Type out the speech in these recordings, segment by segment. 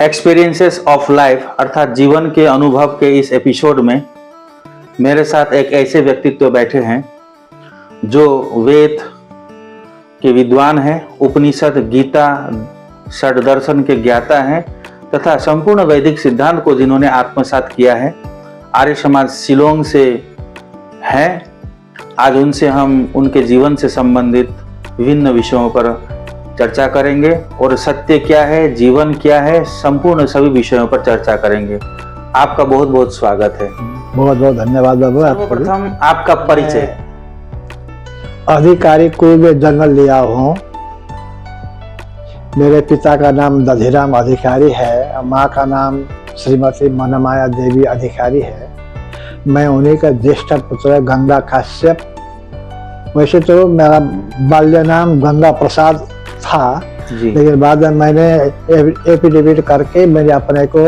Experiences of life अर्थात जीवन के अनुभव के इस एपिसोड में मेरे साथ एक ऐसे व्यक्तित्व बैठे हैं जो वेद के विद्वान हैं, उपनिषद, गीता, षड दर्शन के ज्ञाता हैं तथा संपूर्ण वैदिक सिद्धांत को जिन्होंने आत्मसात किया है। आर्य समाज शिलोंग से हैं। आज उनसे हम उनके जीवन से संबंधित विभिन्न विषयों पर चर्चा करेंगे और सत्य क्या है, जीवन क्या है, संपूर्ण सभी विषयों पर चर्चा करेंगे। आपका बहुत बहुत स्वागत है। बहुत बहुत धन्यवाद बाबू। सर्वप्रथम आपका परिचय। अधिकारी कुल में जन्म लिया हूँ। मेरे पिता का नाम दधिराम अधिकारी है, माँ का नाम श्रीमती मनमाया देवी अधिकारी है। मैं उन्हीं का ज्येष्ठ पुत्र गंगा काश्यप। वैसे तो मेरा बाल्य नाम गंगा प्रसाद था, लेकिन बाद में मैंने एफिडेविट करके मैंने अपने को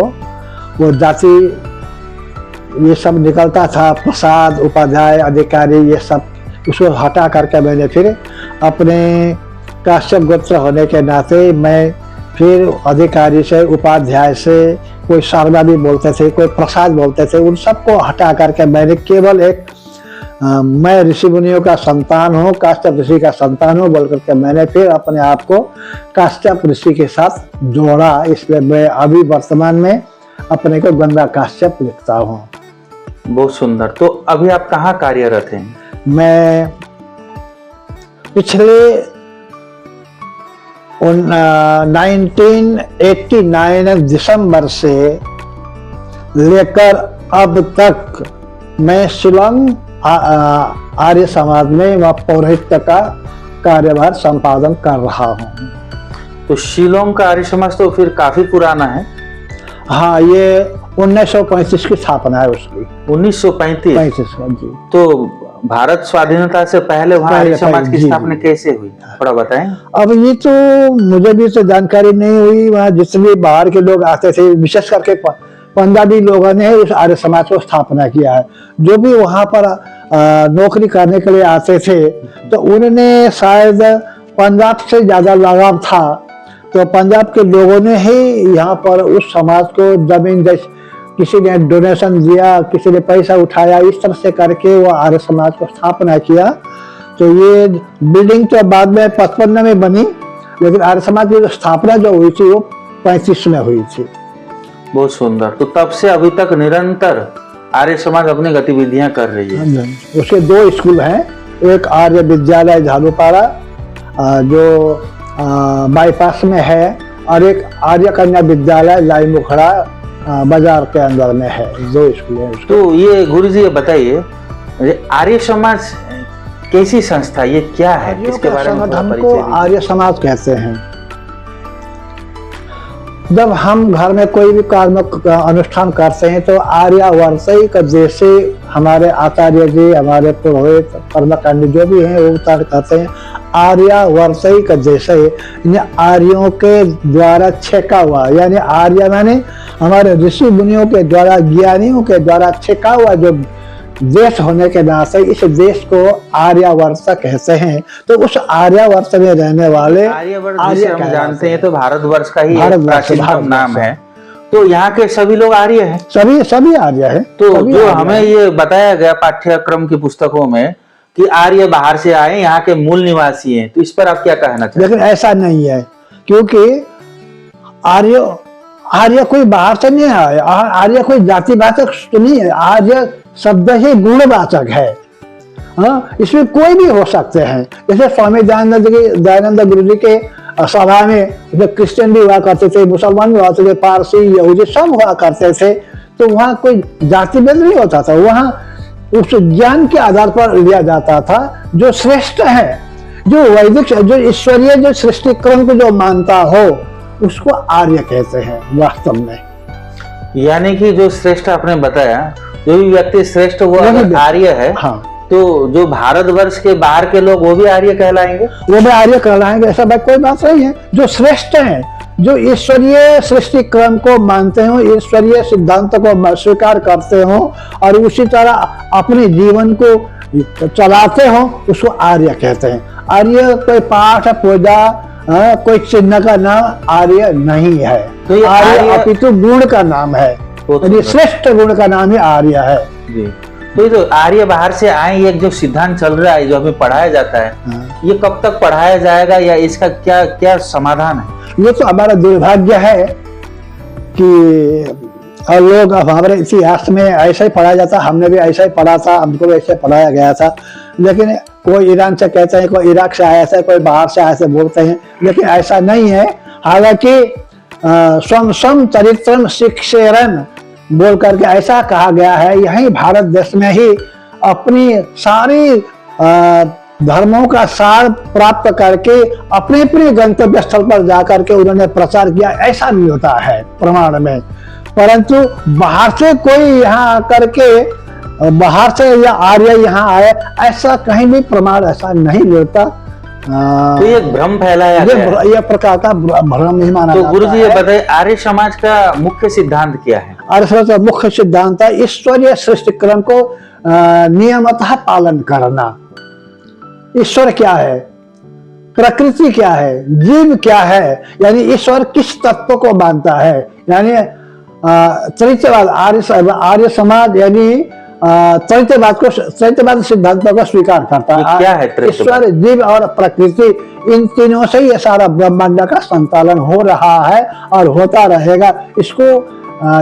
वो जाति ये सब निकलता था, प्रसाद, उपाध्याय, अधिकारी, ये सब उसको हटा करके मैंने फिर अपने काश्यप गोत्र होने के नाते मैं फिर अधिकारी से, उपाध्याय से, कोई शारदा भी बोलते थे, कोई प्रसाद बोलते थे, उन सबको हटा करके मैंने केवल एक मैं ऋषि मुनियों का संतान हूँ, काश्यप ऋषि का संतान हूँ बोल करके मैंने फिर अपने आप को काश्यप ऋषि के साथ जोड़ा। इसलिए मैं अभी वर्तमान में अपने को गंगा काश्यप लिखता हूँ। बहुत सुंदर। तो अभी आप कहाँ कार्यरत हैं? मैं पिछले 1989 दिसंबर से लेकर अब तक मैं शिलोंग आर्य समाज में वह पौरोहित्य का कार्यभार संपादन कर रहा हूँ। तो शिलोंग का आर्य समाज तो फिर काफी पुराना है। हाँ, ये 1935 की स्थापना है उसकी। 1935 जी। तो भारत स्वाधीनता से पहले वहाँ आर्य समाज की स्थापना कैसे हुई, थोड़ा बताएं। अब ये तो मुझे भी तो जानकारी नहीं हुई। वहाँ जितने बाहर के लोग आते थे, विशेष करके पंजाबी लोगों ने उस आर्य समाज को स्थापना किया है। जो भी वहाँ पर नौकरी करने के लिए आते थे तो उन्होंने शायद पंजाब से ज्यादा लगाव था, तो पंजाब के लोगों ने ही यहाँ पर उस समाज को जमीन, जैसे किसी ने डोनेशन दिया, किसी ने पैसा उठाया, इस तरह से करके वो आर्य समाज को स्थापना किया। तो ये बिल्डिंग तो बाद में 55 में बनी, लेकिन आर्य समाज की जो स्थापना जो हुई थी वो 35 में हुई थी। बहुत सुंदर। तो तब से अभी तक निरंतर आर्य समाज अपनी गतिविधियां कर रही है। उसके 2 स्कूल हैं, एक आर्य विद्यालय झालूपाड़ा जो बाईपास में है, और एक आर्य कन्या विद्यालय लाई मुखड़ा बाजार के अंदर में है। 2 स्कूल हैं। तो ये गुरु जी बताइए, आर्य समाज कैसी संस्था, ये क्या है, इसके बारे में थोड़ा परिचय दीजिए। आर्य समाज कहते हैं जब हम घर में कोई भी कार्य अनुष्ठान करते हैं तो आर्यावर्त का जैसे हमारे आचार्य जी, हमारे पुरोहित, कर्मकांडी जो भी हैं वो उतार करते हैं, आर्यावर्त का जैसे आर्यों के द्वारा छेका हुआ, यानी आर्य माने हमारे ऋषि मुनियों के द्वारा, ज्ञानियों के द्वारा छेका हुआ जो देश होने के नाते इस देश को आर्यावर्त कहते हैं। तो उस आर्यावर्त में रहने वाले आर्यवर्त जिसे हम जानते हैं तो भारतवर्ष का ही प्राचीनतम नाम है। तो यहाँ के सभी लोग आर्य हैं। सभी आर्य हैं। तो जो हमें ये बताया गया पाठ्यक्रम की पुस्तकों में कि आर्य बाहर से आए, यहाँ के मूल निवासी हैं, तो इस पर आप क्या कहना चाहते हैं? लेकिन ऐसा नहीं है, क्योंकि आर्य कोई बाहर से नहीं आया, आर्य कोई जातिवाचक तो नहीं है। आर्य शब्द ही गुणवाचक है। हाँ, इसमें कोई भी हो सकते हैं। जैसे स्वामी दयानंद गुरु जी के सभा में जो क्रिश्चियन भी हुआ करते थे, मुसलमान भी हुआ करते थे, पारसी, यहूदी सब हुआ करते थे। तो वहाँ कोई जाति भेद नहीं होता था। वहाँ उस ज्ञान के आधार पर लिया जाता था जो श्रेष्ठ है, जो वैदिक, जो ईश्वरीय, जो सृष्टि क्रम को जो मानता हो उसको आर्य कहते हैं वास्तव में। यानी कि जो श्रेष्ठ आपने बताया, जो भी व्यक्ति श्रेष्ठ वो आर्य है। हाँ। तो जो भारतवर्ष के बाहर के लोग वो भी आर्य कहलाएंगे? वो भी आर्य कहलाएंगे, ऐसा बात कोई बात नहीं है। जो श्रेष्ठ हैं, जो ईश्वरीय सृष्टि क्रम को मानते हो, ईश्वरीय सिद्धांत को स्वीकार करते हो और उसी तरह अपने जीवन को चलाते हो, उसको आर्य कहते हैं। आर्य कोई पाठ, पूजा, कोई चिन्ह का नाम आर्य नहीं है। तो ये आर्य अपितु गुण का नाम है, यानी श्रेष्ठ गुण का नाम ही आर्य है जी। तो ये जो आर्य बाहर से आए, ये जो सिद्धांत चल रहा है, जो हमें पढ़ाया जाता है, ये कब तक पढ़ाया जाएगा या इसका क्या क्या समाधान है? ये तो हमारा दुर्भाग्य है कि और लोग हमारे इतिहास में ऐसा ही पढ़ाया जाता, हमने भी ऐसा ही पढ़ा था, हमको भी ऐसे पढ़ाया गया था। लेकिन कोई ईरान से कहते हैं, कोई इराक से आया था, कोई बाहर से आया से बोलते हैं, लेकिन ऐसा नहीं है। हालांकि स्वम स्वम चरित्रम शिक्षेरन बोल करके ऐसा कहा गया है, यहीं भारत देश में ही अपनी सारी धर्मों का सार प्राप्त करके अपने अपने गंतव्य स्थल पर जाकर के उन्होंने प्रचार किया, ऐसा नहीं होता है प्रमाण में। परंतु बाहर से कोई यहाँ आकर के, बाहर से या आर्य यहाँ आए, ऐसा कहीं भी प्रमाण ऐसा नहीं मिलता। तो ये भ्रम फैलाया गया, ये प्रकार का भ्रम ही माना तो जाता गुरु जी ये है। बताइए, आर्य समाज का मुख्य सिद्धांत क्या है? आर्य समाज का मुख्य सिद्धांत है ईश्वरीय सृष्टि क्रम को नियमतः पालन करना। ईश्वर क्या है, प्रकृति क्या है, जीव क्या है, यानी ईश्वर किस तत्व को मानता है, यानी चरित्रवाद। आर्य समाज यानी चरित्रवाद सिद्धांतों को स्वीकार करता है। क्या है ईश्वर, जीव और प्रकृति, इन तीनों से ये सारा ब्रह्मांड का संचालन हो रहा है और होता रहेगा। इसको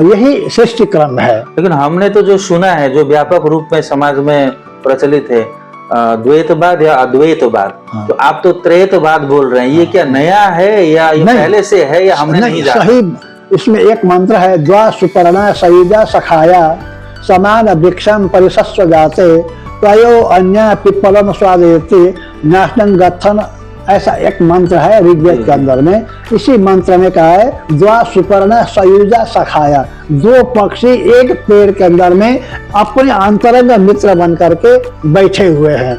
यही सृष्टि क्रम है। लेकिन हमने तो जो सुना है, जो व्यापक रूप में समाज में प्रचलित है, द्वैतवाद या अद्वैतवाद, तो आप तो त्रैतवाद बोल रहे हैं, ये क्या नया है या ये पहले से है या हमने नहीं जाना? सही, इसमें एक मंत्र है, द्वा सुपर्णा सयुजा सखाया समान वृक्षम परिशस्व जाते त्वयो अन्य पिप्पलम स्वादेति नाशनं गच्छन, ऐसा एक मंत्र है ऋग्वेद के अंदर में। इसी मंत्र में कहा है द्वा सुपर्णा सयुजा सखाया, दो पक्षी एक पेड़ के अंदर में अपने अंतरंग मित्र बन करके बैठे हुए हैं।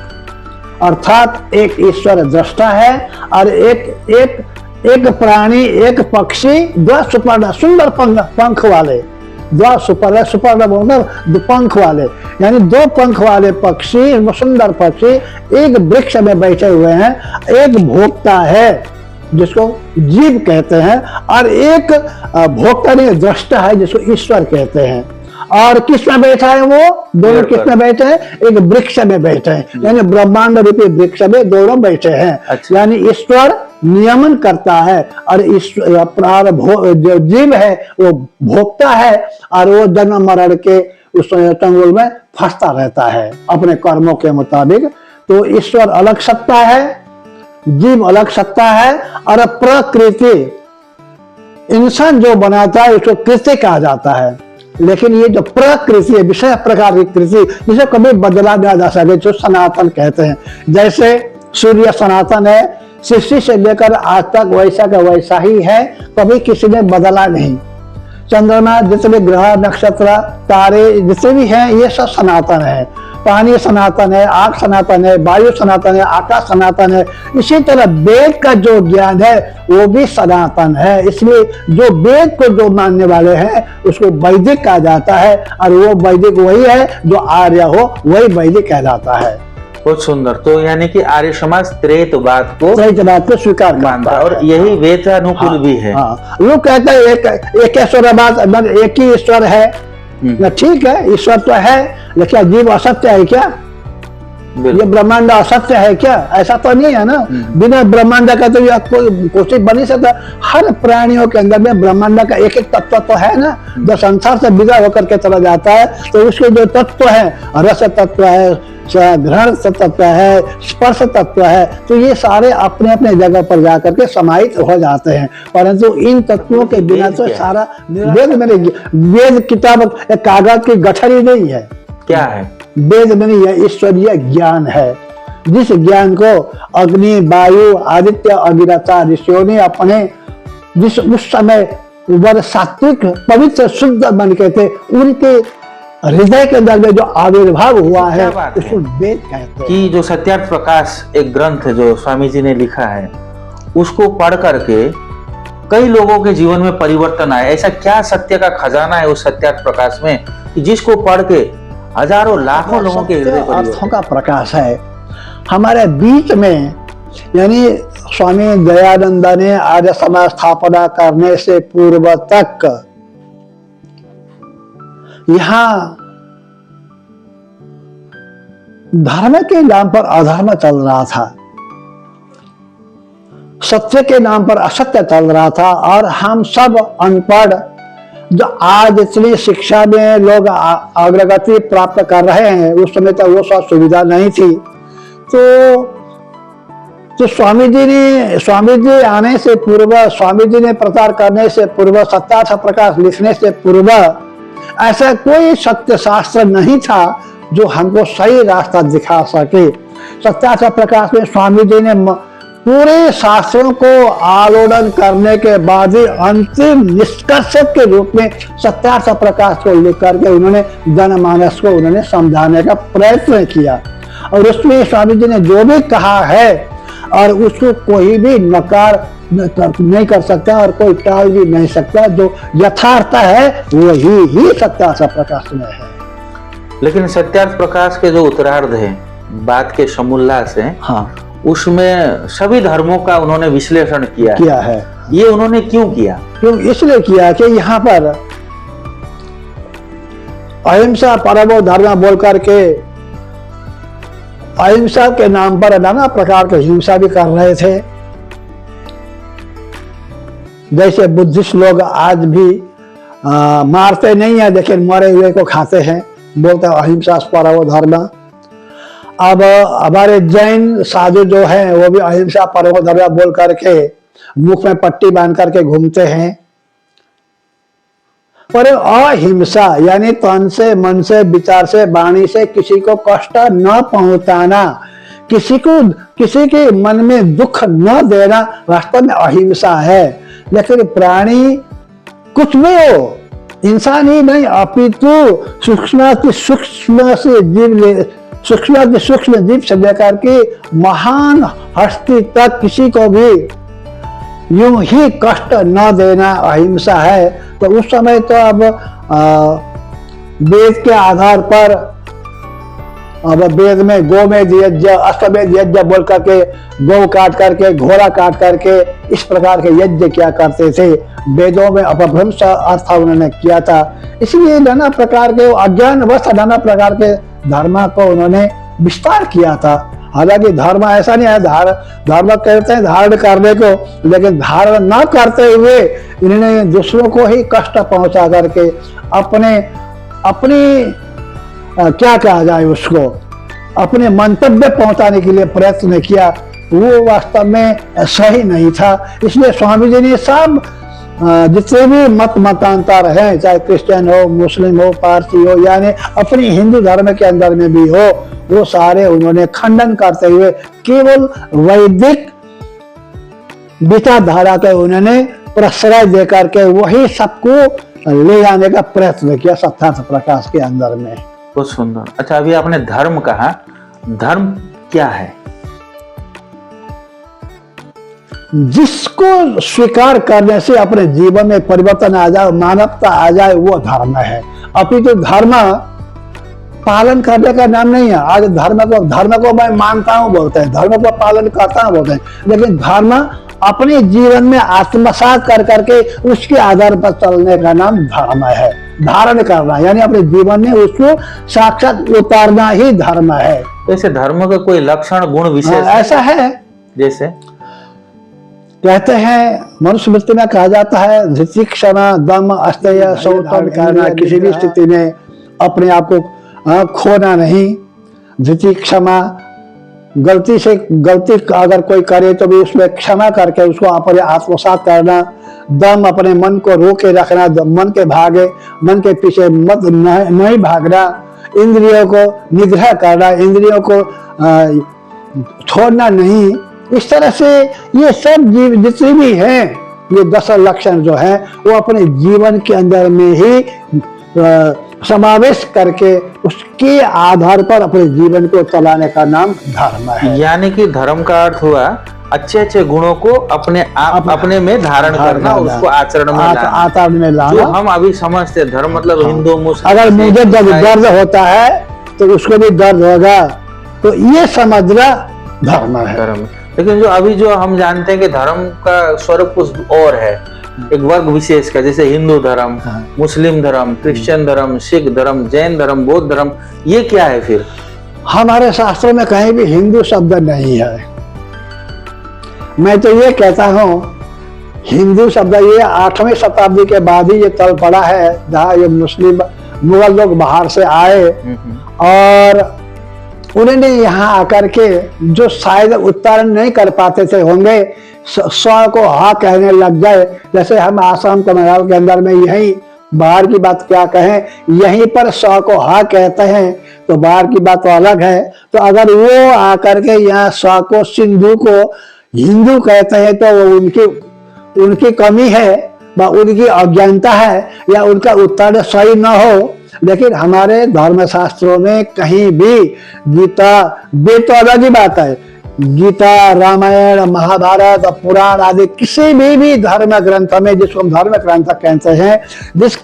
अर्थात एक ईश्वर दृष्टा है और एक प्राणी, एक पक्षी, द्वा सुपर्ण, सुंदर पंख वाले, द्वा सुपर्ण, सुपर्ण बोलकर पंख वाले, यानी दो पंख वाले पक्षी, सुंदर पक्षी एक वृक्ष में बैठे हुए हैं। एक भोक्ता है जिसको जीव कहते हैं और एक भोक्ता नहीं, दृष्टा है जिसको ईश्वर कहते हैं। और किस में बैठा है वो दोनों, किस में बैठे हैं? एक वृक्ष में बैठे हैं, यानी ब्रह्मांड रूपी वृक्ष में दोनों बैठे हैं। अच्छा। यानी ईश्वर नियमन करता है और जो जीव है वो भोगता है और वो जन्म मरण के उस चंगुल में फंसता रहता है अपने कर्मों के मुताबिक। तो ईश्वर अलग सत्ता है, जीव अलग सत्ता है और प्रकृति, इंसान जो बनाता है उसको कृत्य कहा जाता है। लेकिन ये जो प्रकृति है, विषय प्रकार की कृति, जिसे कभी बदला नहीं जा सके, जो सनातन कहते हैं। जैसे सूर्य सनातन है, सृष्टि से लेकर आज तक वैसा का वैसा ही है, कभी किसी ने बदला नहीं। चंद्रमा, जितने ग्रह, नक्षत्र, तारे जितने भी हैं, ये सब सनातन है। पानी सनातन है, आग सनातन है, वायु सनातन है, आकाश सनातन है। इसी तरह वेद का जो ज्ञान है वो भी सनातन है। इसलिए जो वेद को जो मानने वाले हैं उसको वैदिक कहा जाता है और वो वैदिक वही है जो आर्य हो, वही वैदिक कहलाता है। बहुत सुंदर। तो यानी कि आर्य समाज त्रैतवाद को स्वीकार मानता है और यही वेदानुकूल भी है। लोग कहते हैं एक ईश्वरवाद, एक ही ईश्वर है। ठीक है, ईश्वर तो है, लेकिन क्या जीव असत्य है क्या? ये ब्रह्मांड असत्य है क्या? ऐसा तो नहीं है ना। बिना ब्रह्मांड का तो यह कुछ बन नहीं सकता। हर प्राणियों के अंदर में ब्रह्मांड का एक एक तत्व तो है ना, जो संसार से विदा होकर के चला जाता है। तो उसके जो तत्व है, रस तत्व है, घ्राण तत्व है, स्पर्श तत्व है, तो ये सारे अपने अपने जगह पर जाकर के समाहित हो जाते हैं। परंतु इन तत्वों के बिना तो सारा वेद किताब एक कागज की गठरी नहीं है। क्या है वेद में? यह ईश्वरीय ज्ञान है, जिस ज्ञान को अग्नि, वायु, आदित्य, अगिरता ऋषियों ने अपने जिस उस समय वर सात्विक पवित्र शुद्ध बन के थे, उनके हृदय के अंदर में जो आविर्भाव हुआ है उसको वेद कहते हैं। कि जो सत्यार्थ प्रकाश एक ग्रंथ है जो स्वामी जी ने लिखा है, उसको पढ़ करके कई लोगों के जीवन में परिवर्तन आया। ऐसा क्या सत्य का खजाना है उस सत्यार्थ प्रकाश में कि जिसको पढ़ के हजारों लाखों लोगों के हृदय अर्थों का प्रकाश है। हमारे बीच में यानी स्वामी दयानंद ने आर्य समाज स्थापना करने से पूर्व तक यहाँ धर्म के नाम पर अधर्म चल रहा था, सत्य के नाम पर असत्य चल रहा था। और हम सब अनपढ़ जो आज इतनी शिक्षा में लोग अग्रगति प्राप्त कर रहे हैं, उस समय तक वो सब सुविधा नहीं थी। तो स्वामी जी आने से पूर्व, स्वामी जी ने प्रचार करने से पूर्व, सत्यार्थ प्रकाश लिखने से पूर्व ऐसा कोई सत्य शास्त्र नहीं था जो हमको सही रास्ता दिखा सके। सत्यार्थ प्रकाश में स्वामी जी ने पूरे शास्त्रों को आलोड़न करने के बाद ही अंतिम निष्कर्ष के रूप में सत्यार्थ प्रकाश को लिख करके उन्होंने जनमानस को उन्होंने समझाने का प्रयत्न किया। और उसमें स्वामी जी ने जो भी कहा है और उसको कोई भी नकार नहीं कर सकता और कोई टाल भी नहीं सकता। जो यथार्थ है वही ही सत्यार्थ प्रकाश में है। लेकिन सत्यार्थ प्रकाश के जो उत्तरार्ध है बात के समूल्ला से, हाँ, उसमें सभी धर्मों का उन्होंने विश्लेषण किया है। ये उन्होंने क्यों किया? क्यों इसलिए किया कि यहाँ पर अहिंसा परमो धर्म बोल करके अहिंसा के नाम पर नाना प्रकार की हिंसा भी कर रहे थे। जैसे बुद्धिस्ट लोग आज भी मारते नहीं है, लेकिन मरे हुए को खाते हैं, बोलते हैं अहिंसा परमो धर्म। अब हमारे जैन साधु जो हैं वो भी अहिंसा परमो धर्म बोल करके मुख में पट्टी बांध करके घूमते हैं। पर अहिंसा यानी तन से, मन से, विचार से, वाणी से किसी को कष्ट न पहुंचाना, किसी के मन में दुख न देना वास्तव में अहिंसा है। लेकिन प्राणी कुछ भी हो, इंसान ही नहीं अपितु सूक्ष्म जीव से लेकर के महान हस्ती तक किसी को भी यूं ही कष्ट न देना अहिंसा है। तो उस समय तो अब वेद के आधार पर, अब वेद में गोमेध यज्ञ, अश्वमेध यज्ञ बोल करके गौ काट करके, घोड़ा काट करके इस प्रकार के यज्ञ क्या करते थे। वेदों में अपभ्रंश अर्थ उन्होंने किया था। इसलिए नाना प्रकार के अज्ञान वश नाना प्रकार के धर्म को उन्होंने विस्तार किया था। हालांकि धर्म ऐसा नहीं है, धर्म कहते हैं धारण करने को, लेकिन धारण न करते हुए इन्होंने दूसरों को ही कष्ट पहुंचा करके अपनी क्या कहा जाए उसको, अपने मंतव्य पहुंचाने के लिए प्रयत्न किया। वो वास्तव में सही नहीं था। इसलिए स्वामी जी ने सब जितने भी मतांतर हैं, चाहे क्रिश्चियन हो, मुस्लिम हो, पारसी हो, यानी अपनी हिंदू धर्म के अंदर में भी हो, वो सारे उन्होंने खंडन करते हुए केवल वैदिक विचारधारा के उन्होंने प्रश्रय दे करके वही सबको ले जाने का प्रयत्न किया सत्यार्थ प्रकाश के अंदर में। बहुत सुंदर। अच्छा, अभी आपने धर्म कहा, धर्म क्या है? जिसको स्वीकार करने से अपने जीवन में परिवर्तन आ जाए, मानवता आ जाए, वो धर्म है। अभी तो धर्म पालन करने का नाम नहीं है। आज धर्म को मैं मानता हूँ बोलते हैं, धर्म को पालन करता हूँ बोलते हैं, लेकिन धर्म अपने जीवन में आत्मसात कर करके उसके आधार पर चलने का नाम धर्म है। धारण करना यानी अपने जीवन में उसको साक्षात उतारना ही धर्म है। वैसे धर्म का कोई लक्षण गुण विशेष ऐसा है? जैसे कहते हैं मनुस्मृति में कहा जाता है धृति, क्षमा, दम, अस्थेय, शौच करना, किसी भी स्थिति में अपने आप को खोना नहीं। धृति, क्षमा, गलती अगर कोई करे तो भी उसमें क्षमा करके उसको अपने आत्मसात करना। दम, अपने मन को रोके रखना, मन के पीछे मत नहीं भागना। इंद्रियों को निग्रह करना, इंद्रियों को छोड़ना नहीं। इस तरह से ये सब जीव जितने भी हैं, ये 10 लक्षण जो है वो अपने जीवन के अंदर में ही समावेश करके उसके आधार पर अपने जीवन को चलाने का नाम धर्म है। यानी कि धर्म का अर्थ हुआ अच्छे गुणों को अपने में धारण करना, उसको आचरण में लाना। जो हम अभी समझते धर्म मतलब हिंदू मुस्लिम, अगर मुझे जब दर्द होता है तो उसको भी दर्द होगा, तो ये समझना धर्म है। लेकिन जो अभी जो हम जानते हैं कि धर्म का स्वरूप कुछ और है, एक वर्ग विशेष का, जैसे हिंदू धर्म, मुस्लिम धर्म, क्रिश्चियन धर्म, सिख धर्म, जैन धर्म, बौद्ध धर्म, ये क्या है फिर? हमारे शास्त्रों में कहीं भी हिंदू शब्द नहीं है। मैं तो ये कहता हूँ हिंदू शब्द ये 8वीं शताब्दी के बाद ही ये चल पड़ा है, जहाँ ये मुस्लिम मुगल लोग बाहर से आए और उन्होंने यहाँ आकर के जो शायद उच्चारण नहीं कर पाते थे होंगे, स्व को हा कहने लग गए। जैसे हम आसाम तमिलनाडु के अंदर में यही बाहर की बात क्या कहें, यहीं पर स्व को हा कहते हैं तो बाहर की बात तो अलग है। तो अगर वो आकर के यहाँ स्व को सिंधु को हिंदू कहते हैं तो वो उनकी कमी है, उनकी अज्ञानता है, या उनका उत्तर सही न हो। लेकिन हमारे धर्मशास्त्रों में कहीं भी गीता, वेद तो अलग ही बात है, गीता, रामायण, महाभारत, पुराण आदि किसी भी धर्म ग्रंथ में, जिसको हम धर्म ग्रंथ कहते हैं, जिस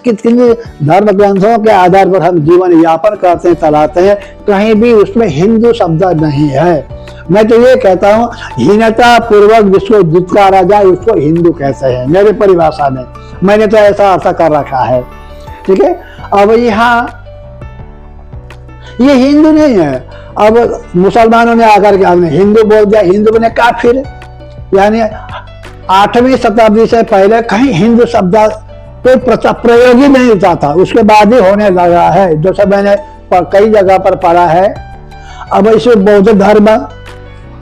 धर्म ग्रंथों के आधार पर हम जीवन यापन करते हैं, चलाते हैं, कहीं भी उसमें हिंदू शब्द नहीं है। मैं तो ये कहता हूँ हीनता पूर्वक जिसको दुत्कारा जाए उसको हिंदू कहते हैं, मेरे परिभाषा में। मैंने तो ऐसा अर्थ कर रखा है, ठीक है। अब यहाँ ये हिंदू नहीं है। अब मुसलमानों ने आकर के हमने हिंदू बोल दिया, हिंदू बने काफिर। यानी 8वीं शताब्दी से पहले कहीं हिंदू शब्द कोई प्रयोग ही नहीं होता था, उसके बाद ही होने लगा है, जो सब मैंने कई जगह पर पढ़ा है। अब इसे बौद्ध धर्म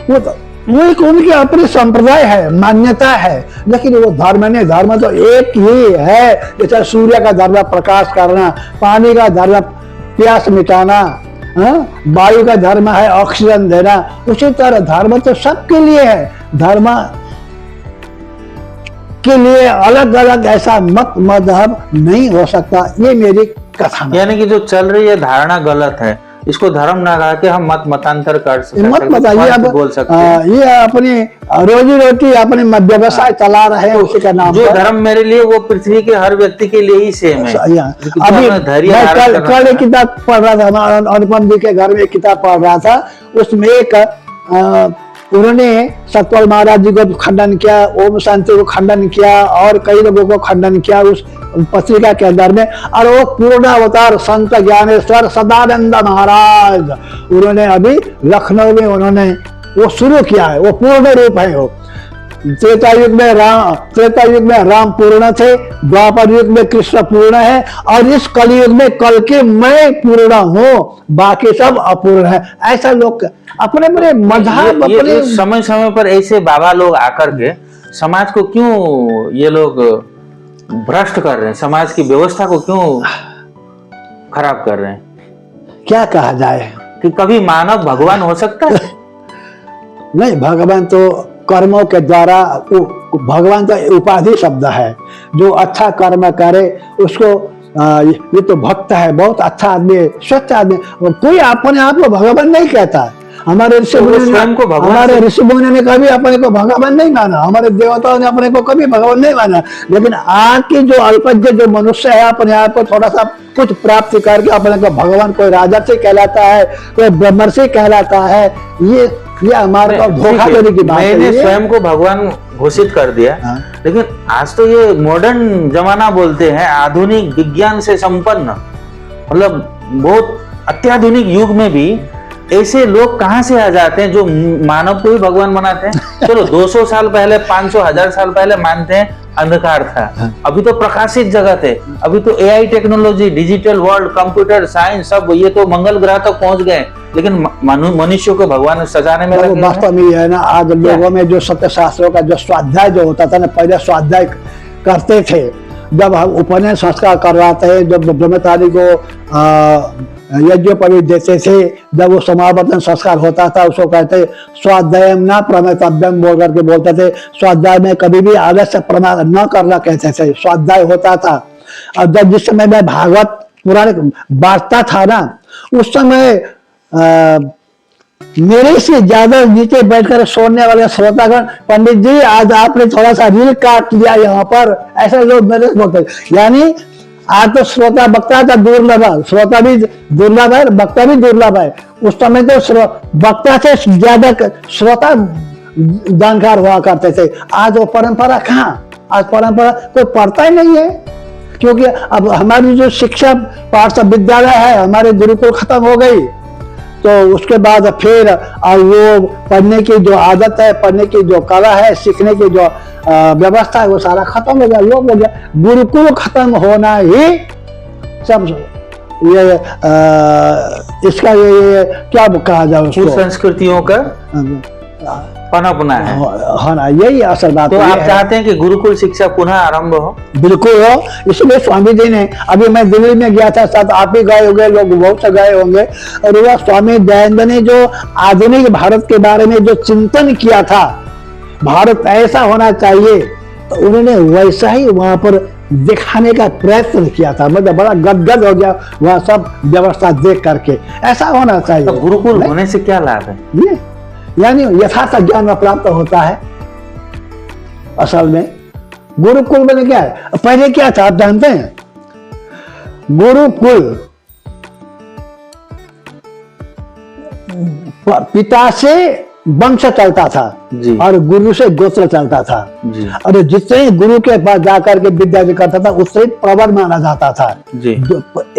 वो एक उनकी अपनी संप्रदाय है, मान्यता है, लेकिन वो धर्म नहीं। धर्म तो एक ही है। जैसे सूर्य का धर्म प्रकाश करना, पानी का धर्म प्यास मिटाना, वायु का धर्म है ऑक्सीजन देना, उसी तरह धर्म तो सबके लिए है। धर्म के लिए अलग अलग ऐसा मत मजहब नहीं हो सकता, ये मेरी कथन है। यानी कि जो चल रही है धारणा गलत है, इसको धर्म ना कहा के हम मत मतांतर कर सकते हैं, मत बताइए। अब बोल सकते हैं ये अपनी रोजी रोटी अपने व्यवसाय चला रहे हैं उसी का नाम। जो धर्म मेरे लिए वो पृथ्वी के हर व्यक्ति के लिए ही सेम है। अभी मैं कल एक किताब पढ़ रहा था, अनुपम जी के घर में एक किताब पढ़ रहा था, उसमें एक उन्होंने सतपाल महाराज जी को खंडन किया, ओम शांति को खंडन किया और कई लोगों को खंडन किया उस पत्रिका के अंदर में। और वो पूर्ण अवतार संत ज्ञानेश्वर सदानंद महाराज, उन्होंने अभी लखनऊ में उन्होंने वो शुरू किया है, वो पूर्ण रूप है। वो त्रेता युग में राम पूर्ण थे, द्वापर युग में कृष्ण पूर्ण है, और इस कलयुग में कल के मैं पूर्ण हूँ, बाकी सब अपूर्ण है। ऐसा लोग अपने अपने मजहब अपने समय समय पर ऐसे बाबा लोग आकर के समाज को क्यों ये लोग भ्रष्ट कर रहे हैं, समाज की व्यवस्था को क्यों खराब कर रहे हैं? क्या कहा जाए कि कभी मानव भगवान हो सकता है? नहीं, भगवान तो कर्मों के द्वारा, भगवान तो उपाधि शब्द है। जो अच्छा कर्म करे उसको ये तो भक्त है, बहुत अच्छा आदमी है, स्वच्छ आदमी। कोई अपने आप को भगवान नहीं कहता। हमारे ऋषि मुनि ने कभी अपने को भगवान नहीं माना, हमारे देवताओं ने अपने को कभी भगवान नहीं माना। लेकिन आज की जो अल्पज्ञ जो मनुष्य है, अपने आप को थोड़ा सा कुछ प्राप्त करके अपने को भगवान, कोई राजा से कहलाता है, कोई ब्रह्मर्षि कहलाता है। ये हमारे को धोखा देने की बात है। मैंने स्वयं को भगवान घोषित कर दिया। लेकिन आज तो ये मॉडर्न जमाना बोलते हैं, आधुनिक विज्ञान से संपन्न, मतलब बहुत अत्याधुनिक युग में भी ऐसे लोग कहां से आ जाते हैं जो मानव को ही भगवान बनाते हैं। चलो 200 साल पहले, 500, 1000 साल पहले मानते हैं अंधकार था, अभी तो प्रकाशित जगत है, अभी तो AI technology, digital world, computer science, सब ये तो मंगल ग्रह तक पहुंच गए। लेकिन मनुष्य को भगवान सजाने में वास्तव में है ना, आज लोगों में जो सत्य शास्त्रों का जो स्वाध्याय जो होता था ना, पहले स्वाध्याय करते थे। जब हम उपनयन संस्कार करवाते हैं, जब ब्रह्मचारी को यज्ञोपवीत देते थे, जब वो समावर्तन संस्कार होता था, उसको कहते स्वाध्यायम न प्रमेतव्यम बोल करके बोलते थे। स्वाध्याय में कभी भी आलस्य प्रमाण न करना कहते थे, स्वाध्याय होता था। और जब जिस समय में भागवत पुराण बांटता था ना, उस समय मेरे से ज्यादा नीचे बैठकर सोने वाले श्रोतागण, पंडित जी आज आपने थोड़ा सा रील काट लिया यहाँ पर, ऐसे लोग मेरे से बोलते। यानी आज तो श्रोता वक्ता का दुर्लभ है, श्रोता भी दुर्लभ है, वक्ता भी दुर्लभ है। उस समय तो वक्ता से ज्यादा श्रोता जानकार हुआ करते थे। आज वो परंपरा कहाँ, आज परंपरा कोई पढ़ता ही नहीं है, क्योंकि अब हमारी जो शिक्षा पाठशाला विद्यालय है, हमारे गुरुकुल खत्म हो गई, तो उसके बाद फिर अब वो पढ़ने की जो आदत है, पढ़ने की जो कला है, सीखने की जो व्यवस्था है, वो सारा खत्म हो गया, लोप हो गया। गुरुकुल खत्म होना ही सब ये इसका ये क्या कहा जाए उसको, संस्कृतियों का पनपना है ना, यही असल बात तो ये आप है। चाहते हैं कि गुरुकुल शिक्षा पुनः आरंभ हो? बिल्कुल हो, इसलिए स्वामी जी ने, अभी मैं दिल्ली में गया था, साथ आप भी गए होंगे, लोग बहुत से गए होंगे, और वह स्वामी दयानंद ने जो आधुनिक भारत के बारे में जो चिंतन किया था, भारत ऐसा होना चाहिए, तो उन्होंने वैसा ही वहां पर दिखाने का प्रयत्न किया था। मतलब बड़ा गदगद हो गया वह सब व्यवस्था देख करके, ऐसा होना चाहिए। तो गुरुकुल होने से क्या लाभ है? ये यानी यथार्थ ज्ञान प्राप्त होता है। असल में गुरुकुल में क्या है, पहले क्या था आप जानते हैं? गुरुकुल पिता से वंश चलता था जी। और गुरु से गोत्र चलता था जी। और जितने गुरु के पास जाकर के विद्या करता था उससे प्रवर माना जाता था जी।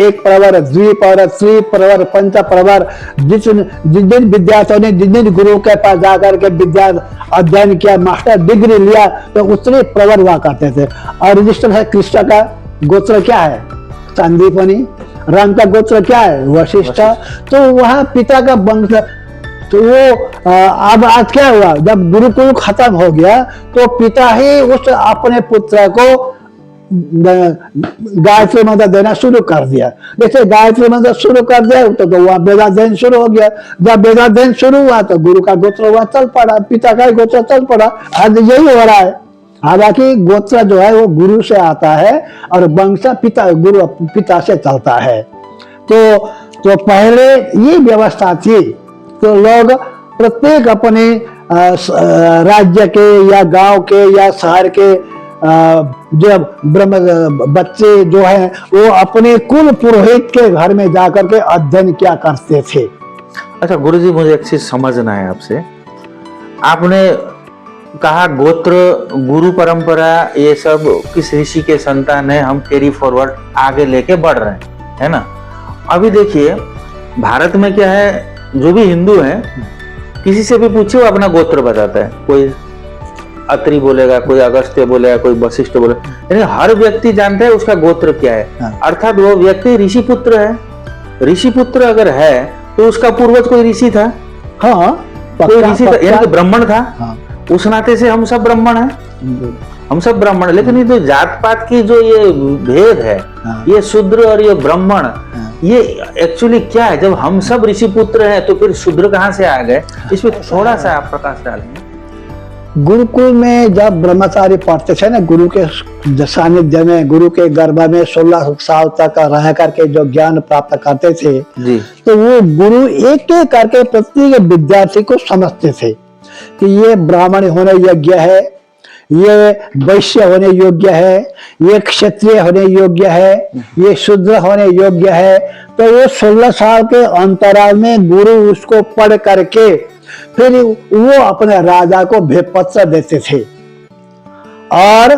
एक प्रवर, द्विप्रवर, त्रिप्रवर, पंच प्रवर, जिन जिन विद्यार्थियों ने जिन जिन गुरु के पास जाकर के विद्या अध्ययन किया, मास्टर डिग्री लिया, तो उतने प्रवर हुआ करते थे। और जिस तरह कृष्ण का गोत्र क्या है? संदीपनी। राम का गोत्र क्या है? वशिष्ठ। तो वहां पिता का वंश, तो वो अब आज क्या हुआ, जब गुरुकुल खत्म हो गया तो पिता ही उस अपने पुत्र को गायत्री मंत्र देना शुरू कर दिया। जैसे गायत्री मंत्र शुरू कर दिया तो वहां वेदाध्ययन शुरू हो गया। जब वेदाध्ययन शुरू हुआ तो गुरु का गोत्र वहां चल पड़ा, पिता का गोत्र चल पड़ा। आज यही हो रहा है। हालांकि गोत्र जो है वो गुरु से आता है और वंश पिता, गुरु पिता से चलता है। तो पहले ये व्यवस्था थी, तो लोग प्रत्येक अपने राज्य के या गांव के या शहर के जो ब्रह्म बच्चे जो हैं वो अपने कुल पुरोहित के घर में जाकर के अध्ययन किया करते थे। अच्छा गुरुजी, मुझे एक चीज समझना है आपसे। आपने कहा गोत्र, गुरु परंपरा, ये सब किस ऋषि के संतान है, हम कैरी फॉरवर्ड आगे लेके बढ़ रहे हैं, है ना। अभी देखिए भारत में क्या है, जो भी हिंदू है किसी से भी पूछे वो अपना गोत्र बताता है। कोई अत्रि बोलेगा, कोई अगस्त्य बोलेगा, कोई वशिष्ठ बोलेगा, यानी हर व्यक्ति जानता है उसका गोत्र क्या है। अर्थात वो व्यक्ति ऋषि पुत्र है। ऋषि पुत्र अगर है तो उसका पूर्वज कोई ऋषि था। हाँ, कोई ऋषि था, यानी कि ब्राह्मण था। हाँ। उस नाते से हम सब ब्राह्मण हैं, हम सब ब्राह्मण हैं। लेकिन ये जो जात पात की जो ये भेद है, ये शूद्र और ये ब्राह्मण, ये एक्चुअली क्या है? जब हम सब ऋषि पुत्र हैं तो फिर शूद्र कहाँ से आ गए? इसमें थोड़ा सा आप प्रकाश डालेंगे। गुरुकुल में जब ब्रह्मचारी पढ़ते थे ना, गुरु के सानिध्य में, गुरु के गर्भ में 16 साल तक रह करके जो ज्ञान प्राप्त करते थे जी, तो वो गुरु एक एक करके प्रत्येक विद्यार्थी को समझते थे कि ये ब्राह्मण होने योग्य है, ये वैश्य होने योग्य है, ये क्षत्रिय होने योग्य है, ये शूद्र होने योग्य है। तो वो 16 साल के अंतराल में गुरु उसको पढ़ करके फिर वो अपने राजा को भेदपत्र देते थे और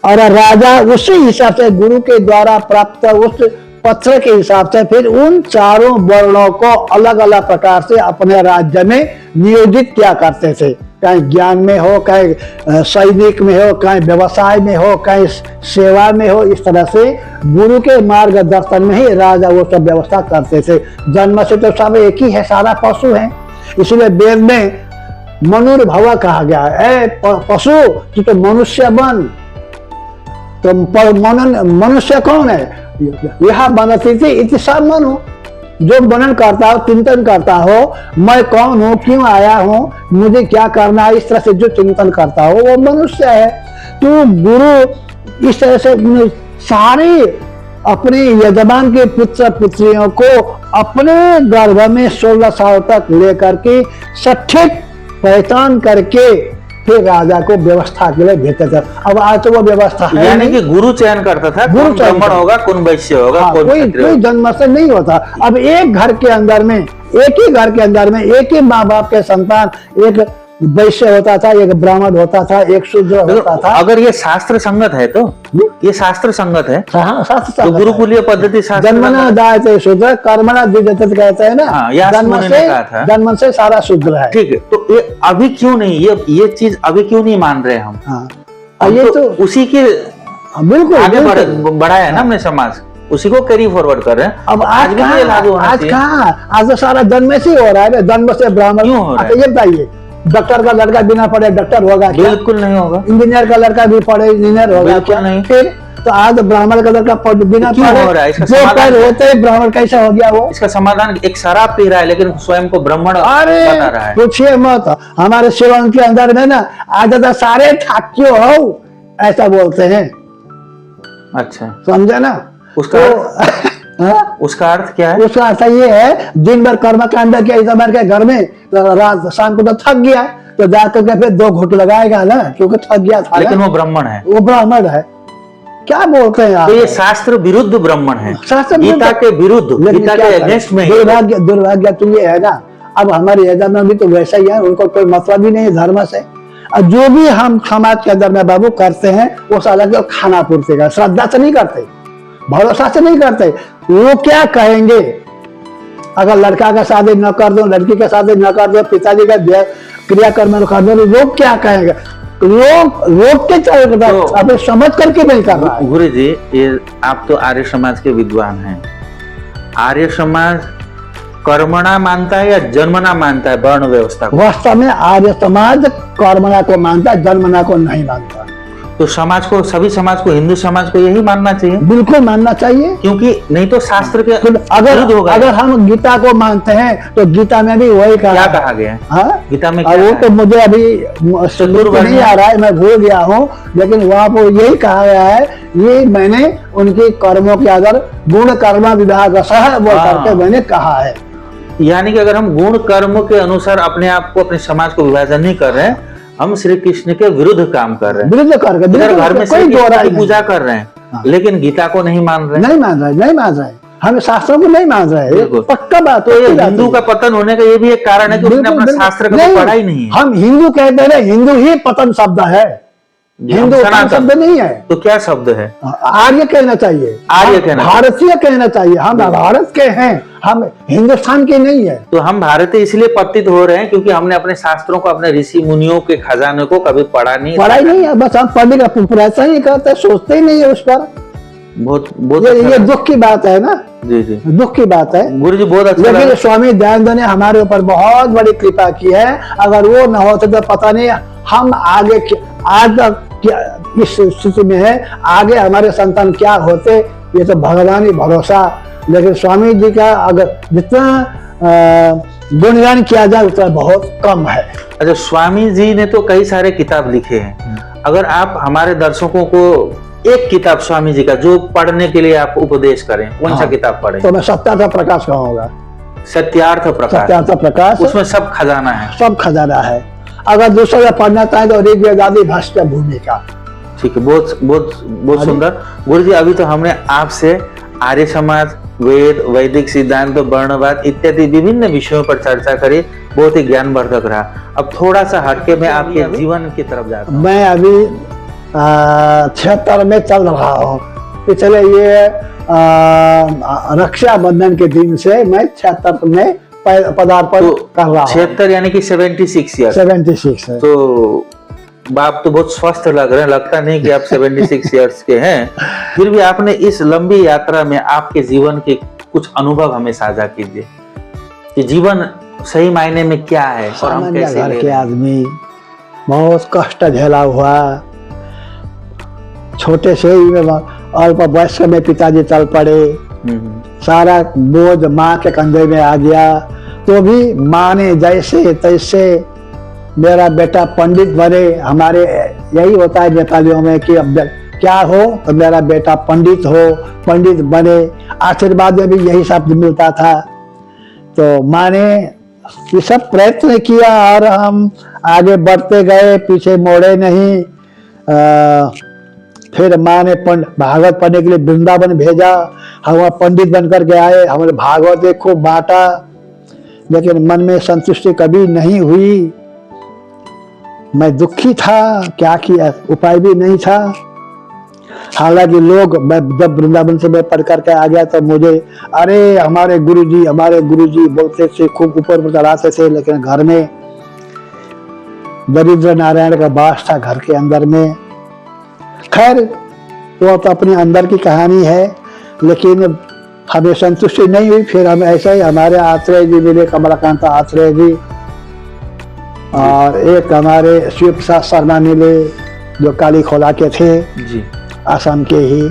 राजा उसी हिसाब से गुरु के द्वारा प्राप्त उस पत्र के हिसाब से फिर उन चारों वर्णों को अलग अलग प्रकार से अपने राज्य में नियोजित किया करते थे। कहीं ज्ञान में हो, कहीं सैनिक में हो, कहीं व्यवसाय में हो, कहीं सेवा में हो। इस तरह से गुरु के मार्गदर्शन में ही राजा वो सब व्यवस्था करते थे। जन्म से तो सब एक ही है, सारा पशु है। इसलिए वेद में मनुर्भव कहा गया है, पशु तू तो मनुष्य बन। तो मनुष्य कौन है? यह बनती थी इति सब मनु, जो मनन करता हो, चिंतन करता हो, मैं कौन हूँ, क्यों आया हूँ, मुझे क्या करना है, इस तरह से जो चिंतन करता हो वो मनुष्य है। तो गुरु इस तरह से सारे अपने यजमान के पुत्र पुत्रियों को अपने गर्भ में 16 साल तक लेकर के सठिक पहचान करके फिर राजा को व्यवस्था के लिए भेजते थे। अब आज तो वो व्यवस्था है, यानी कि गुरु चयन करता था, कौन ब्राह्मण होगा, कौन वैश्य होगा, कौन क्षत्रिय कोई जन्म से नहीं होता। अब एक घर के अंदर में, एक ही घर के अंदर में एक ही माँ बाप के संतान, एक वैश्य होता था, एक ब्राह्मण होता था, एक शूद्र होता था। अगर ये शास्त्र संगत है तो ये शास्त्र संगत है हाँ, शास्त्र तो संगत है। गुरुकुलीय पद्धति शास्त्र जन्मना दायते शूद्र कर्मणा द्विजते कहते हैं ना। हाँ, यास्क जन्म मुनि ने से कहा था। जन्म से सारा शूद्र है। ठीक है, तो ये अभी क्यों नहीं, ये चीज अभी क्यों नहीं मान रहे हम? हाँ, हम ये तो उसी के बिल्कुल आगे बिल्कुल। बढ़ाया है ना हमने समाज, उसी को कैरी फॉरवर्ड कर रहे हैं। अब आज भी तो ये लागू होना आज चाहिए। कहाँ, आज तो सारा जन्म से ही हो रहा है। जन्म से ब्राह्मण क्यों हो रहा है? अच्छा, ये बताइए, डॉक्टर का लड़का बिना पढ़े डॉक्टर होगा क्या? बिल्कुल नहीं होगा। इंजीनियर का लड़का भी पढ़े इंजीनियर होगा बिल्कुल क्या? नहीं। फिर तो आज ब्राह्मण का लड़का बिना क्यों पढ़े हो रहा है? इसका जो समाधान पैर क्या है? होते ही ब्राह्मण कैसे हो गया वो? इसका समाधान, एक शराब पी रहा है लेकिन स्वयं को ब्राह्मण अरे बता रहा है। पूछिए मत, हमारे शिवम के अंदर में ना आज तो सारे ठाक्यो हो ऐसा बोलते हैं, अच्छा, समझे ना? उसका हाँ? उसका अर्थ क्या है? उसका अर्थ ये है, दिन भर कर्म कांड किया इस बार के घर में, तो रात शाम को तो थक गया, तो जाकर के फिर 2 घूंट लगाएगा ना, क्योंकि थक गया था लेकिन ना। वो ब्राह्मण है, वो ब्राह्मण है, क्या बोलते हैं आप? तो ये शास्त्र विरुद्ध ब्राह्मण है, शास्त्र गीता विरुद्ध- के विरुद्ध, लेकिन गीता क्या के करें? अगेंस्ट में। दुर्भाग्य तो ये है ना, अब हमारे एजा में भी तो वैसा ही है, उनको कोई मतलब ही नहीं है धर्म से। और जो भी हम समाज के अंदर में बाबू करते हैं वो साला के खाना पूर्ति का, श्रद्धा से नहीं करते, भरोसा से नहीं करते। वो क्या कहेंगे अगर लड़का का शादी न कर दो, लड़की का शादी न कर दो, पिताजी का क्रियाकर्म न कर दो, लोग क्या कहेंगे? लोग के चल तो- अभी समझ करके नहीं कर रहा है। गुरु जी, ये आप तो आर्य समाज के विद्वान हैं। आर्य समाज कर्मणा मानता है या जन्मना मानता है वर्ण व्यवस्था को? वास्तव में आर्य समाज कर्मणा को मानता है, जन्मना को नहीं मानता। तो समाज को, सभी समाज को, हिंदू समाज को यही मानना चाहिए, बिल्कुल मानना चाहिए। क्योंकि नहीं तो शास्त्र के विरुद्ध अगर होगा। अगर हम गीता को मानते हैं तो गीता में भी वही क्या कहा कहा गया है? हाँ? गीता में और क्या वो कहा तो है? मुझे अभी चतुर्वर्ण्य नहीं आ रहा है, मैं भूल गया हूँ, लेकिन वहाँ पर यही कहा गया है, ये मैंने उनके कर्मों के आधार गुण कर्म विभाग सह वो हाँ। करके मैंने कहा है। यानी कि अगर हम गुण कर्म के अनुसार अपने आप को, अपने समाज को विभाजन नहीं कर रहे हैं, हम श्री कृष्ण के विरुद्ध काम कर रहे हैं। विरुद्ध करके इधर घर में श्री कोई कृष्ण दोहराई की नहीं। पूजा कर रहे हैं, लेकिन गीता को नहीं मान रहे हैं। नहीं मान रहे, नहीं मान रहे, हम शास्त्रों को नहीं मान रहे, बिल्कुल। पक्का बात। तो ये पक्की बात हिंदू है। का पतन होने का ये भी एक कारण है कि उसने बिल्कुल, अपना बिल्कुल। शास्त्र का पढ़ा ही नहीं है। हम हिंदू कहते हैं, हिंदू ही पतन शब्द है, जी, हम हिंदू उत्तम सनातन। शब्द नहीं है। तो क्या शब्द है? आर्य कहना चाहिए, आर्य हम कहना भारतीय कहना चाहिए। हम भारत के हैं, हम हिंदुस्तान के नहीं है। तो हम भारतीय इसलिए पतित हो रहे हैं क्योंकि हमने अपने शास्त्रों को, अपने ऋषि मुनियों के खजाने को कभी पढ़ा नहीं। पढ़ाई नहीं है, बस हम पढ़ने का प्रयास ही करते, सोचते ही नहीं है उस पर। बहुत बहुत ये अच्छा लगा। दुख की बात है ना, जी जी, दुख की बात है। गुरु जी बहुत अच्छा लेकिन लगा। स्वामी दयानंद ने हमारे ऊपर बहुत बड़ी कृपा की है। अगर वो न होते तो पता नहीं हम आगे आज तक इस स्थिति में है, आगे हमारे संतान क्या होते, ये तो भगवान ही भरोसा। लेकिन स्वामी जी का अगर जितना गुणगान किया जाए उतना बहुत कम है। अच्छा, स्वामी जी ने तो कई सारे किताब लिखे हैं। अगर आप हमारे दर्शकों को एक किताब स्वामी जी का जो पढ़ने के लिए आप उपदेश करें, कौन सा हाँ। किताब पढ़ें? तो मैं सत्यार्थ प्रकाश कहूंगा। सत्यार्थ प्रकाश, सत्यार्थ प्रकाश उसमें सब खजाना है। सब खजाना है। अगर दूसरा पढ़ना चाहे तो ऋग्वेद आदि भाष्य भूमिका। ठीक है, बहुत बहुत बहुत सुंदर। गुरु जी, अभी तो हमने आपसे आर्य समाज, वेद, वैदिक सिद्धांत, वर्णवाद इत्यादि विभिन्न विषयों पर चर्चा करी, बहुत ही ज्ञानवर्धक रहा। अब थोड़ा सा हटके मैं आपके जीवन की तरफ जाता हूँ। मैं अभी 76 में चल रहा हूँ। पिछले ये रक्षाबंधन के दिन से मैं 76 में पदार्पण तो कर रहा हूँ। 76 यानी कि 76 ईयर। 76 है। तो बाप तो बहुत स्वस्थ लग रहे हैं, लगता नहीं कि आप 76 ईयर्स के हैं। फिर भी आपने इस लंबी यात्रा में आपके जीवन के कुछ अनुभव हमें साझा कीजिए कि जीवन सही मायने में क्या है और हम सामान्य कैसे घर ले के रहे हैं। आदमी, बहुत कष्ट झेला हुआ। छोटे से ही अल्प वयस्क में पिताजी चल पड़े, सारा बोझ माँ के कंधे में आ गया। तो भी माँ ने जैसे तैसे मेरा बेटा पंडित बने। हमारे यही होता है नेपालियों में कि अब क्या हो तो मेरा बेटा पंडित हो, पंडित बने। आशीर्वाद में भी यही शब्द मिलता था। तो माँ ने ये सब प्रयत्न किया और हम आगे बढ़ते गए, पीछे मोड़े नहीं। फिर माँ ने भागवत पढ़ने के लिए वृंदावन भेजा। हम वहाँ पंडित बनकर के आए, हमने भागवत खूब बांटा, लेकिन मन में संतुष्टि कभी नहीं हुई। मैं दुखी था, क्या किया, उपाय भी नहीं था। हालांकि लोग, मैं जब वृंदावन से मैं पढ़ करके आ गया तो मुझे अरे हमारे गुरुजी बोलते थे, खूब ऊपर चढ़ाते थे, लेकिन घर में दरिद्र नारायण का वास था घर के अंदर में। खैर वो तो अपनी अंदर की कहानी है, लेकिन हमें संतुष्टि नहीं हुई। फिर हम ऐसे ही हमारे आश्रय जी मिले, कमलाकांत आश्रय जी, और एक हमारे शिव प्रसाद शर्मा मिले जो काली खोला के थे जी। आसाम के ही।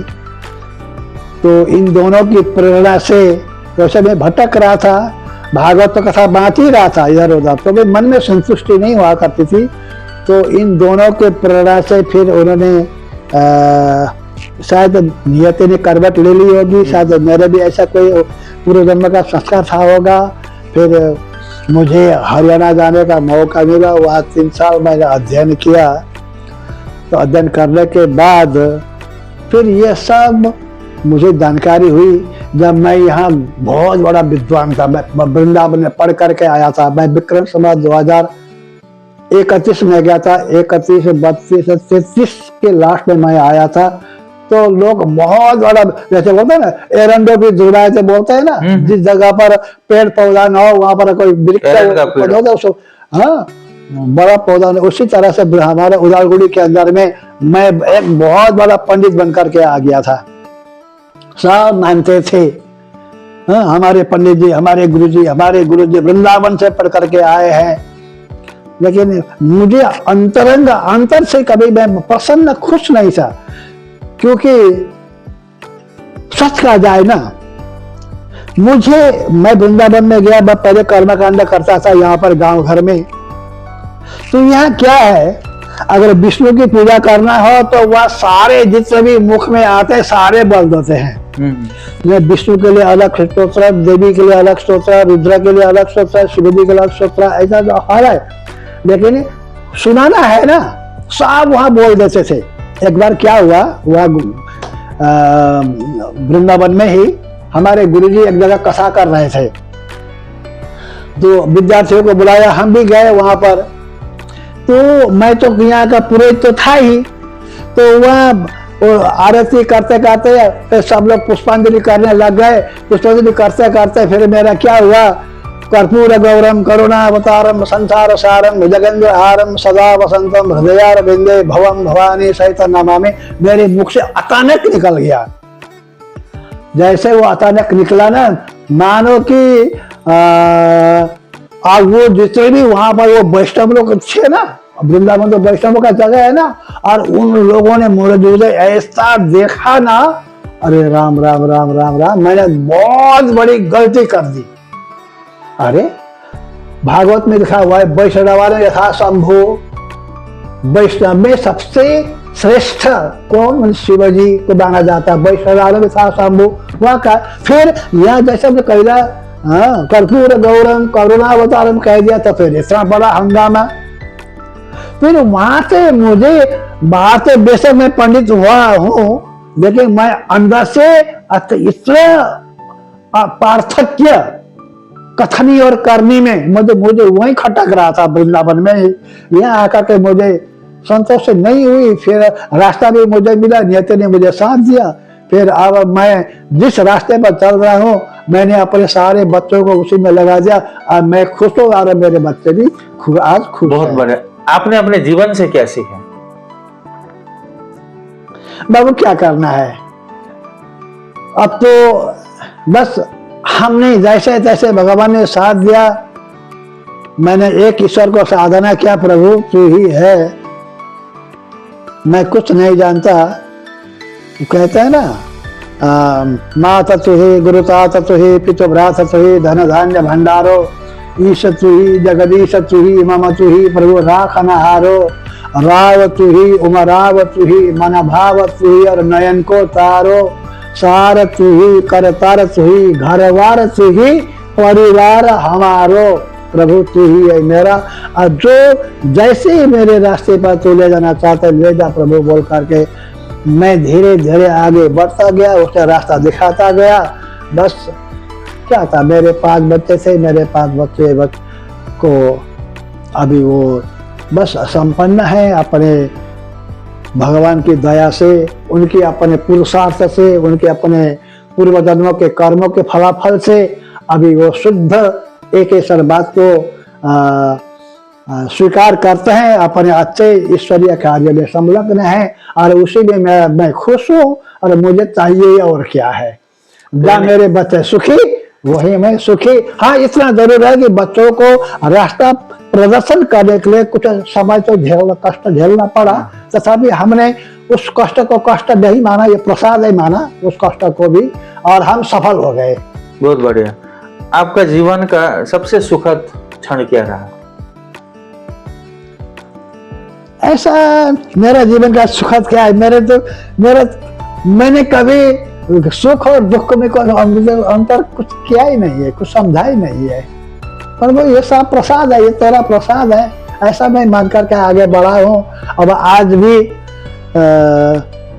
तो इन दोनों की प्रेरणा से वैसे मैं भटक रहा था, भागवत कथा बांट ही रहा था इधर उधर, तो मैं मन में संतुष्टि नहीं हुआ करती थी। तो इन दोनों के प्रेरणा से फिर उन्होंने शायद नियति ने करवट ले ली होगी, शायद मेरे भी ऐसा कोई पूर्व जन्म का संस्कार था होगा। फिर मुझे हरियाणा जाने का मौका मिला, वहाँ 3 साल मैंने अध्ययन किया। तो अध्ययन करने के बाद फिर ये सब मुझे जानकारी हुई। जब मैं यहाँ बहुत बड़ा विद्वान था, मैं वृंदावन में पढ़ करके आया था। मैं विक्रम संवत 2031 में गया था, 31, 32, 33 के लास्ट में मैं आया था। तो लोग बहुत बड़ा, जैसे बोलते हैं ना एरंडो की जुड़ाए थे, बोलते हैं ना, जिस जगह पर पेड़ पौधा ना हो वहां पर कोई वृक्ष, हाँ बड़ा पौधा नहीं, उसी तरह से हमारे उदालगुड़ी के अंदर में मैं एक बहुत बड़ा पंडित बनकर के आ गया था। सब मानते थे, हाँ हमारे पंडित जी, हमारे गुरुजी वृंदावन से पढ़ करके आए हैं। लेकिन मुझे अंतर से कभी मैं प्रसन्न खुश नहीं था, क्योंकि सच कहा जाए ना, मैं वृंदावन में गया, मैं पहले कर्मकांड करता था यहाँ पर गांव घर में। तो यहाँ क्या है, अगर विष्णु की पूजा करना हो तो वह सारे जितने भी मुख में आते हैं सारे बोल देते हैं। विष्णु के लिए अलग स्तोत्र, देवी के लिए अलग स्तोत्र, रुद्र के लिए अलग स्तोत्र, शिव जी के लिए अलग स्तोत्र, ऐसा जो है। लेकिन सुनाना है ना, सब वहां बोल देते थे। एक बार क्या हुआ, वृंदावन में ही हमारे गुरुजी एक जगह कथा कर रहे थे, तो विद्यार्थियों को बुलाया, हम भी गए वहां पर। तो मैं तो यहाँ का पुरोहित तो था ही, तो वह आरती करते करते सब लोग पुष्पांजलि करने लग गए। पुष्पांजलि करते करते फिर मेरा क्या हुआ, कर्पूर गौरम करुणावतारम संसार सारम भुजगेंद्रहारम सदा वसंतम हृदयारविंदे भवम भवानी सहित नमामि, मेरे मुख से अचानक निकल गया। जैसे वो अचानक निकला ना, मानो कि और वो जितने भी वहां पर वो वैष्णव लोग थे ना, वृंदावन तो वैष्णव का जगह है ना, और उन लोगों ने मुझे ऐसा देखा ना, अरे राम राम राम राम राम, मैंने बहुत बड़ी गलती कर दी। अरे भागवत में लिखा हुआ है, वैष्णव यथा शंभु, वैष्णव में सबसे श्रेष्ठ कौन, शिव जी को माना जाता है। वैष्णव यथा शंभु वह का, फिर यहाँ जैसे कहला हाँ कर्पूर गौरम करुणावतारम कह दिया, तो फिर इतना बड़ा हंगामा। फिर वहां से मुझे, बाहर से बेशक मैं पंडित हुआ हूं, लेकिन मैं अंदर से इतना पार्थक्य कथनी और करनी में मुझे वही खटक रहा था वृंदावन में। यहाँ आकर के मुझे संतोष नहीं हुई। फिर रास्ता भी मुझे मिला, नियति ने मुझे साथ दिया। फिर अब मैं जिस रास्ते पर चल रहा हूँ, मैंने अपने सारे बच्चों को उसी में लगा दिया, और मैं खुश हूँ, और मेरे बच्चे भी आज खुश। बहुत बढ़िया। आपने अपने जीवन से क्या सीखा? बाबू क्या करना है, अब तो बस हमने जैसे तैसे भगवान ने साथ दिया। मैंने एक ईश्वर को साधना किया, प्रभु तू ही है, मैं कुछ नहीं जानता। कहते हैं ना, माता तु ही, गुरुता तु ही, पितु भ्राता तु ही, धन धान्य भंडारो, ईश तु ही, जगदीश तु ही, मम तु ही, प्रभु राखनहारो, राव तु ही, उमराव तु ही, मन भाव तु ही, और नयन को तारो, सार तु ही, करतार तु ही, घरवार तु ही, परिवार हमारो, प्रभु तू ही है मेरा। और जो जैसे ही मेरे रास्ते पर तू ले जाना चाहता है ले जा प्रभु बोल करके मैं धीरे धीरे आगे बढ़ता गया, उसने रास्ता दिखाता गया। बस क्या था, मेरे 5 बच्चे थे, मेरे 5 बच्चे को अभी वो बस संपन्न है अपने भगवान की दया से, उनके अपने पुरुषार्थ से, उनके अपने पूर्व जन्मों के कर्मों के फलाफल से अभी वो शुद्ध एक ईश्वर बात को स्वीकार करते हैं, अपने अच्छे ईश्वरीय कार्य में संलग्न है और उसी में मैं खुश हूँ और मुझे चाहिए और क्या है। जहाँ मेरे बच्चे सुखी वही मैं सुखी। हाँ, इतना जरूर है कि बच्चों को रास्ता प्रदर्शन करने के लिए कुछ समय तो कष्ट झेलना पड़ा, तथापि हमने उस कष्ट को कष्ट नहीं माना, ये प्रसाद ही माना उस कष्ट को भी, और हम सफल हो गए। बहुत बढ़िया। आपका जीवन का सबसे सुखद क्षण क्या रहा? ऐसा मेरा जीवन का सुखद क्या है, मैंने कभी सुख और दुख में कोई अंतर कुछ किया ही नहीं है, कुछ समझा ही नहीं है। पर वो ये सब प्रसाद है, ये तेरा प्रसाद है, ऐसा मैं मान करके आगे बढ़ा हूँ। अब आज भी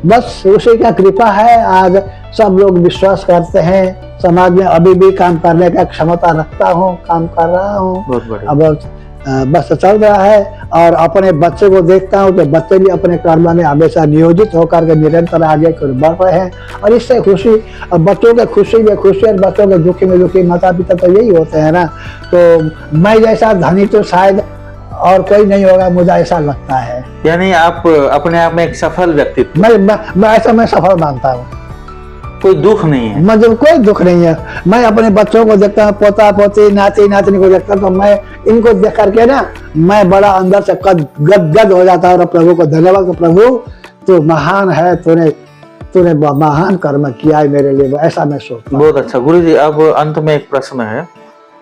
बस उसी का कृपा है, आज सब लोग विश्वास करते हैं, समाज में अभी भी काम करने का क्षमता रखता हूँ, काम कर रहा हूँ। बहुत बढ़िया। अब बस चल रहा है और अपने बच्चे को देखता हूँ तो बच्चे भी अपने कर्म में हमेशा नियोजित होकर के निरंतर आगे बढ़ रहे हैं, और इससे खुशी, बच्चों के खुशी में खुशी और बच्चों के दुखी में दुखी। माता पिता तो यही होते हैं ना। तो मैं जैसा धनी तो शायद और कोई नहीं होगा, मुझे ऐसा लगता है। यानी आप अपने आप में एक सफल व्यक्तित्व। मैं ऐसा मैं सफल मानता हूँ। कोई दुख नहीं है? मुझे कोई दुख नहीं है। मैं अपने बच्चों को देखता हूँ, पोता पोती नाती नातनी को देखता हूँ, तो मैं इनको देख करके ना मैं बड़ा अंदर से गदगद हो जाता हूँ और प्रभु को धन्यवाद। प्रभु तू महान है, तूने महान कर्म किया है मेरे लिए, ऐसा मैं सोचता हूँ। बहुत अच्छा गुरु जी। अब अंत में एक प्रश्न है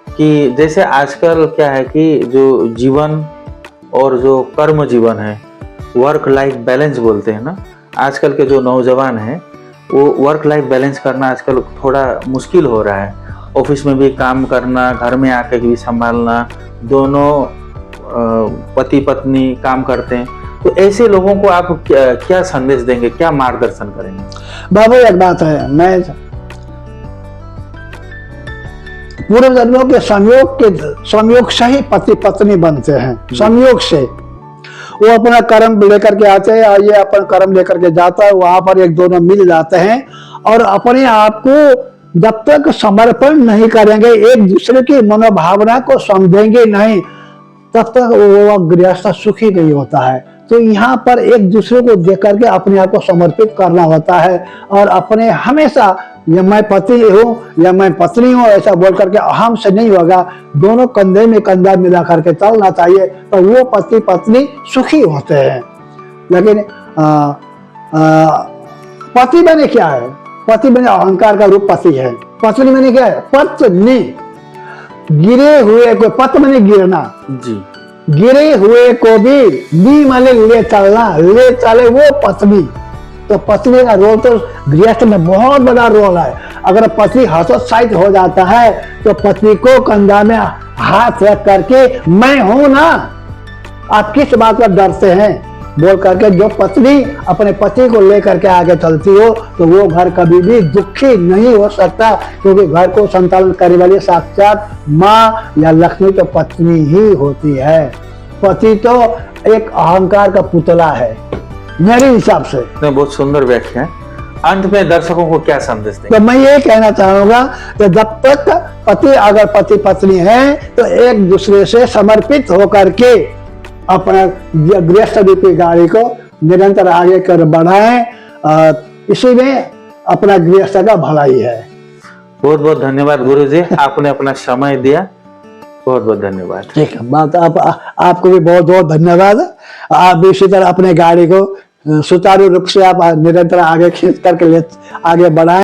कि जैसे आजकल क्या है कि जो जीवन और जो कर्म जीवन है, वर्क लाइफ बैलेंस बोलते हैं ना, आजकल के जो नौजवान हैं वो वर्क लाइफ बैलेंस करना आजकल थोड़ा मुश्किल हो रहा है। ऑफिस में भी काम करना, घर में आके भी संभालना, दोनों पति पत्नी काम करते हैं, तो ऐसे लोगों को आप क्या संदेश देंगे, क्या मार्गदर्शन करेंगे? बाबू एक बात है, मैं पूर्व जन्मों के संयोग से ही पति पत्नी बनते हैं, संयोग से। वो अपना कर्म लेकर के आते हैं और ये अपना कर्म लेकर के जाता है, वहां पर एक दोनों मिल जाते हैं और अपने आप को जब तक समर्पण नहीं करेंगे, एक दूसरे की मनोभावना को समझेंगे नहीं, तब तक वो गृहस्थ सुखी नहीं होता है। तो यहाँ पर एक दूसरे को देख करके अपने आप को समर्पित करना होता है और अपने हमेशा या मैं पति हूँ या मैं पत्नी हूँ ऐसा बोल करके अहम से नहीं होगा, दोनों कंधे में कंधा मिला करके चलना चाहिए, तो वो पति पत्नी सुखी होते हैं। लेकिन पति बने क्या है? पति बने अहंकार का रूप पति है। पत्नी बने क्या है? पत्नी। गिरे हुए को पत बने गिरना जी, गिरे हुए को भी माले ले चलना, ले चले वो पत्नी। तो पत्नी का रोल तो गृहस्थ में बहुत बड़ा रोल है। अगर पति हतोत्साहित हो जाता है तो पत्नी को कंधा में हाथ रख करके मैं हूं ना, आप किस बात पर डरते हैं बोल करके, जो पत्नी अपने पति को लेकर के आगे चलती हो तो वो घर कभी भी दुखी नहीं हो सकता, क्योंकि घर को संचालन करने वाली साक्षात माँ या लक्ष्मी तो पत्नी ही होती है। पति तो एक अहंकार का पुतला है मेरे हिसाब से। बहुत सुंदर व्याख्या है। अंत में दर्शकों को क्या संदेश देंगे? तो मैं ये कहना चाहूंगा कि जब तक अगर पति पत्नी है तो एक दूसरे से समर्पित होकर के अपना गृहस्थ रूपी गाड़ी को निरंतर आगे कर बढ़ाएं, इसी में अपना गृहस्थ का भलाई है। बहुत बहुत धन्यवाद गुरु जी, आपने अपना समय दिया, बहुत बहुत धन्यवाद। ठीक है, बात आपको भी बहुत बहुत धन्यवाद। आप भी इसी तरह अपने गाड़ी को सुचारू रूप से आप निरंतर आगे खींच करके आगे बढ़ाएं।